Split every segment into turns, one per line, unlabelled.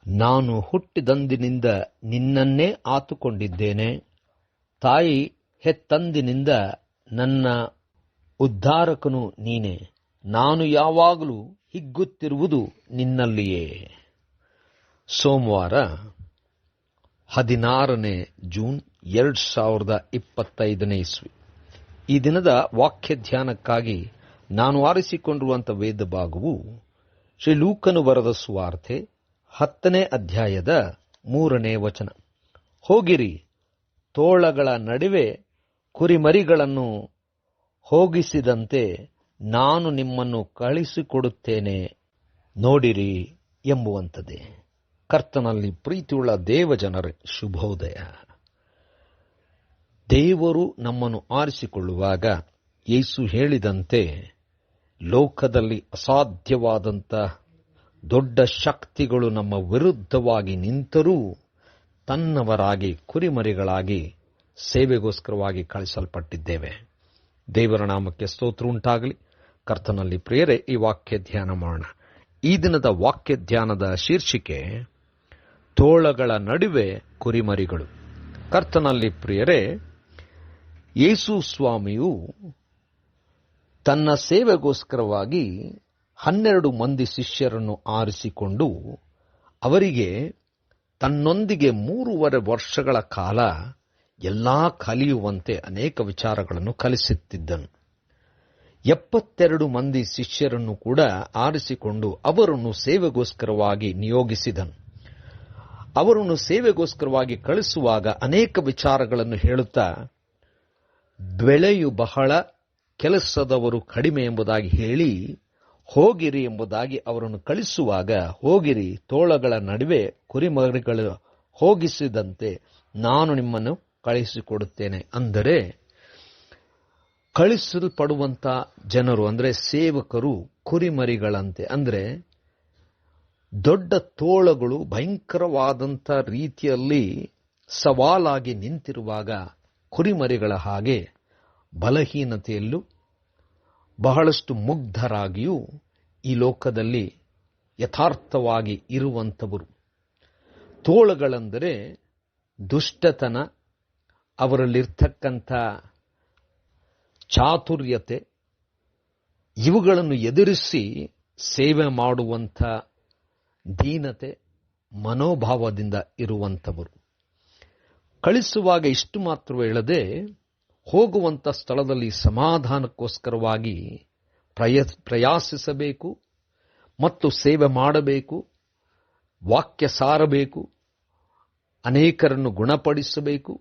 ನಾನು ಹುಟ್ಟಿದಂದಿನಿಂದ ನಿನ್ನನ್ನೇ ಆತುಕೊಂಡಿದ್ದೇನೆ. ತಾಯಿ ಹೆತ್ತಂದಿನಿಂದ ನನ್ನ ಉದ್ಧಾರಕನು ನೀನೇ. ನಾನು ಯಾವಾಗಲೂ ಹಿಗ್ಗುತ್ತಿರುವುದು ನಿನ್ನಲ್ಲಿಯೇ. ಸೋಮವಾರ 16 ಜೂನ್ 2025 ಇಸ್ವಿ. ಈ ದಿನದ ವಾಕ್ಯ ಧ್ಯಾನಕ್ಕಾಗಿ ನಾನು ಆರಿಸಿಕೊಂಡಿರುವಂಥ ವೇದ ಭಾಗವು ಶ್ರೀ ಲೂಕನು ಬರೆದ ಸುವಾರ್ತೆ 10ನೇ ಅಧ್ಯಾಯದ 3ನೇ ವಚನ. ಹೋಗಿರಿ, ತೋಳಗಳ ನಡುವೆ ಕುರಿಮರಿಗಳನ್ನು ಹೋಗಿಸಿದಂತೆ ನಾನು ನಿಮ್ಮನ್ನು ಕಳಿಸಿಕೊಡುತ್ತೇನೆ, ನೋಡಿರಿ ಎಂಬುವಂಥದ್ದೇ. ಕರ್ತನಲ್ಲಿ ಪ್ರೀತಿಯುಳ್ಳ ದೇವಜನರೇ, ಶುಭೋದಯ. ದೇವರು ನಮ್ಮನ್ನು ಆರಿಸಿಕೊಳ್ಳುವಾಗ ಯೇಸು ಹೇಳಿದಂತೆ ಲೋಕದಲ್ಲಿ ಅಸಾಧ್ಯವಾದಂಥ ದೊಡ್ಡ ಶಕ್ತಿಗಳು ನಮ್ಮ ವಿರುದ್ಧವಾಗಿ ನಿಂತರೂ ತನ್ನವರಾಗಿ ಕುರಿಮರಿಗಳಾಗಿ ಸೇವೆಗೋಸ್ಕರವಾಗಿ ಕಳಿಸಲ್ಪಟ್ಟಿದ್ದೇವೆ. ದೇವರ ನಾಮಕ್ಕೆ ಸ್ತೋತ್ರ ಉಂಟಾಗಲಿ. ಕರ್ತನಲ್ಲಿ ಪ್ರಿಯರೇ, ಈ ವಾಕ್ಯ ಧ್ಯಾನ ಮಾಡೋಣ. ಈ ದಿನದ ವಾಕ್ಯ ಧ್ಯಾನದ ಶೀರ್ಷಿಕೆ ತೋಳಗಳ ನಡುವೆ ಕುರಿಮರಿಗಳು. ಕರ್ತನಲ್ಲಿ ಪ್ರಿಯರೇ, ಯೇಸು ಸ್ವಾಮಿಯು ತನ್ನ ಸೇವೆಗೋಸ್ಕರವಾಗಿ 12 ಮಂದಿ ಶಿಷ್ಯರನ್ನು ಆರಿಸಿಕೊಂಡು ಅವರಿಗೆ ತನ್ನೊಂದಿಗೆ 3.5 ವರ್ಷಗಳ ಕಾಲ ಎಲ್ಲಾ ಕಲಿಯುವಂತೆ ಅನೇಕ ವಿಚಾರಗಳನ್ನು ಕಲಿಸುತ್ತಿದ್ದನು. 72 ಮಂದಿ ಶಿಷ್ಯರನ್ನು ಕೂಡ ಆರಿಸಿಕೊಂಡು ಅವರನ್ನು ಸೇವೆಗೋಸ್ಕರವಾಗಿ ನಿಯೋಗಿಸಿದನು. ಅವರನ್ನು ಸೇವೆಗೋಸ್ಕರವಾಗಿ ಕಳಿಸುವಾಗ ಅನೇಕ ವಿಚಾರಗಳನ್ನು ಹೇಳುತ್ತಾ, ಬೆಳೆಯು ಬಹಳ, ಕೆಲಸದವರು ಕಡಿಮೆ ಎಂಬುದಾಗಿ ಹೇಳಿ ಹೋಗಿರಿ ಎಂಬುದಾಗಿ ಅವರನ್ನು ಕಳಿಸುವಾಗ, ಹೋಗಿರಿ, ತೋಳಗಳ ನಡುವೆ ಕುರಿಮರಿಗಳು ಹೋಗಿಸಿದಂತೆ ನಾನು ನಿಮ್ಮನ್ನು ಕಳಿಸಿಕೊಡುತ್ತೇನೆ. ಅಂದರೆ ಕಳಿಸಲ್ಪಡುವಂತ ಜನರು ಅಂದರೆ ಸೇವಕರು ಕುರಿಮರಿಗಳಂತೆ. ಅಂದರೆ ದೊಡ್ಡ ತೋಳಗಳು ಭಯಂಕರವಾದಂಥ ರೀತಿಯಲ್ಲಿ ಸವಾಲಾಗಿ ನಿಂತಿರುವಾಗ ಕುರಿಮರಿಗಳ ಹಾಗೆ ಬಲಹೀನತೆಯಲ್ಲೂ ಬಹಳಷ್ಟು ಮುಗ್ಧರಾಗಿಯೂ ಈ ಲೋಕದಲ್ಲಿ ಯಥಾರ್ಥವಾಗಿ ಇರುವಂಥವರು. ತೋಳಗಳೆಂದರೆ ದುಷ್ಟತನ, ಅವರಲ್ಲಿರ್ತಕ್ಕಂಥ ಚಾತುರ್ಯತೆ, ಇವುಗಳನ್ನು ಎದುರಿಸಿ ಸೇವೆ ಮಾಡುವಂಥ ದೀನತೆ ಮನೋಭಾವದಿಂದ ಇರುವಂಥವರು. ಕಳಿಸುವಾಗ ಇಷ್ಟು ಮಾತ್ರ ಹೇಳದೆ, ಹೋಗುವಂಥ ಸ್ಥಳದಲ್ಲಿ ಸಮಾಧಾನಕ್ಕೋಸ್ಕರವಾಗಿ ಪ್ರಯಾಸಿಸಬೇಕು ಮತ್ತು ಸೇವೆ ಮಾಡಬೇಕು, ವಾಕ್ಯ ಸಾರಬೇಕು, ಅನೇಕರನ್ನು ಗುಣಪಡಿಸಬೇಕು.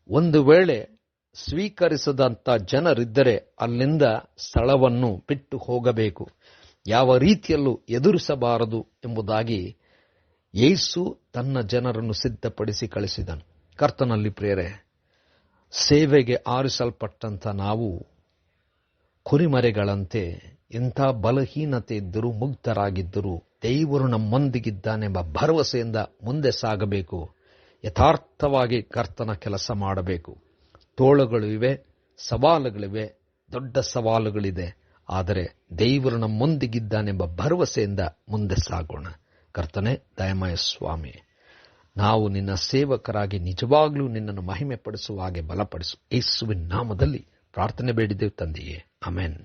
ಒಂದು ವೇಳೆ ಸ್ವೀಕರಿಸದಂಥ ಜನರಿದ್ದರೆ ಅಲ್ಲಿಂದ ಸ್ಥಳವನ್ನು ಬಿಟ್ಟು ಹೋಗಬೇಕು, ಯಾವ ರೀತಿಯಲ್ಲೂ ಎದುರಿಸಬಾರದು ಎಂಬುದಾಗಿ ಯೇಸು ತನ್ನ ಜನರನ್ನು ಸಿದ್ಧಪಡಿಸಿ ಕಳಿಸಿದನು. ಕರ್ತನಲ್ಲಿ ಪ್ರಿಯರೇ, ಸೇವೆಗೆ ಆರಿಸಲ್ಪಟ್ಟಂಥ ನಾವು ಕುರಿಮರಿಗಳಂತೆ ಎಂಥ ಬಲಹೀನತೆ ಇದ್ದರೂ ಮುಗ್ಧರಾಗಿದ್ದರೂ ದೇವರು ನಮ್ಮೊಂದಿಗಿದ್ದಾನೆಂಬ ಭರವಸೆಯಿಂದ ಮುಂದೆ ಸಾಗಬೇಕು. ಯಥಾರ್ಥವಾಗಿ ಕರ್ತನ ಕೆಲಸ ಮಾಡಬೇಕು. ತೋಳಗಳು ಇವೆ, ಸವಾಲುಗಳಿವೆ, ದೊಡ್ಡ ಸವಾಲುಗಳಿದೆ. ಆದರೆ ದೇವರು ನಮ್ಮೊಂದಿಗಿದ್ದಾನೆಂಬ ಭರವಸೆಯಿಂದ ಮುಂದೆ ಸಾಗೋಣ. ಕರ್ತನೆ, ದಯಮಯ ಸ್ವಾಮಿ, ನಾವು ನಿನ್ನ ಸೇವಕರಾಗಿ ನಿಜವಾಗ್ಲೂ ನಿನ್ನನ್ನು ಮಹಿಮೆ ಪಡಿಸುವ ಹಾಗೆ ಬಲಪಡಿಸು. ಯೇಸುವಿನ ನಾಮದಲ್ಲಿ ಪ್ರಾರ್ಥನೆ ಬೇಡಿದೆವು ತಂದೆಯೇ, ಆಮೆನ್.